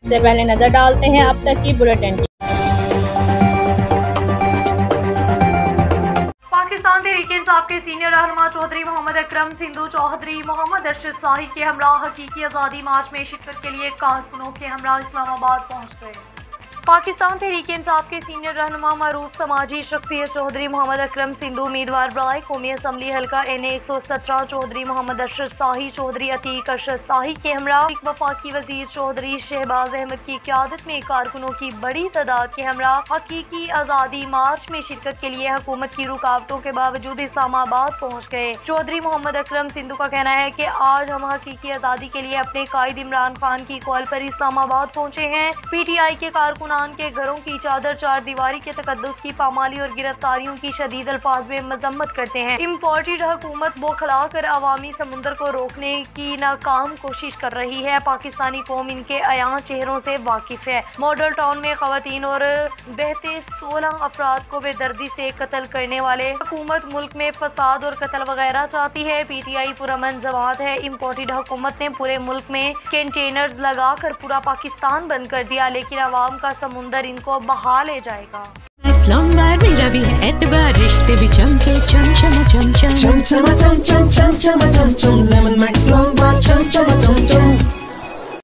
सबसे पहले नजर डालते हैं अब तक की बुलेटिन की। पाकिस्तान तहरीक-ए-इंसाफ के सीनियर रहनुमा चौधरी मोहम्मद अकरम सिंधु चौधरी मोहम्मद अरशद शाही के हमरा हकीकी आज़ादी मार्च में शिरकत के लिए कारकुनों के हमरा इस्लामाबाद पहुँच गए। पाकिस्तान तहरीक-ए-इंसाफ के सीनियर रहनुमा मरूफ समाजी शख्सियत चौधरी मोहम्मद अकरम सिंधु उम्मीदवार बराए कौमी असम्बली हल्का NA 117 चौधरी मोहम्मद अरशद शाही चौधरी अतीक अरशद शाही के हमरा वफाकी वजीर चौधरी शहबाज अहमद की क़यादत में कारकुनों की बड़ी तादाद के हमरा हकीकी आज़ादी मार्च में शिरकत के लिए हुकूमत की रुकावटों के बावजूद इस्लामाबाद पहुँच गए। चौधरी मोहम्मद अकरम सिंधु का कहना है कि आज हम हकीकी आज़ादी के लिए अपने कायद इमरान खान की कॉल पर इस्लामाबाद पहुँचे हैं। PTI के कारकुनान के घरों की चादर चार दीवारी के तकद्दुस की पामाली और गिरफ्तारियों की शदीद अल्फाज में मजम्मत करते हैं। इम्पोर्टेड हुकूमत बौखला कर अवामी समुंदर को रोकने की नाकाम कोशिश कर रही है। पाकिस्तानी कौम इनके अयां चेहरों से वाकिफ है। मॉडल टाउन में खवातीन और बहते 16 अफराद को बेदर्दी से कत्ल करने वाले हुकूमत मुल्क में फसाद और कत्ल वगैरह चाहती है। PTI पुरअमन जमात है। इम्पोर्टेड हुकूमत ने पूरे मुल्क में कंटेनर्स लगा कर पूरा पाकिस्तान बंद कर दिया, लेकिन अवाम का समुंदर इनको बहा ले जाएगा। मेरा भी है एतबार, रिश्ते भी चमके चम चम चम चम चम चम चम चम चम चम चम चम लेमन मैक्स लॉन्ग बार चम चम चम चम।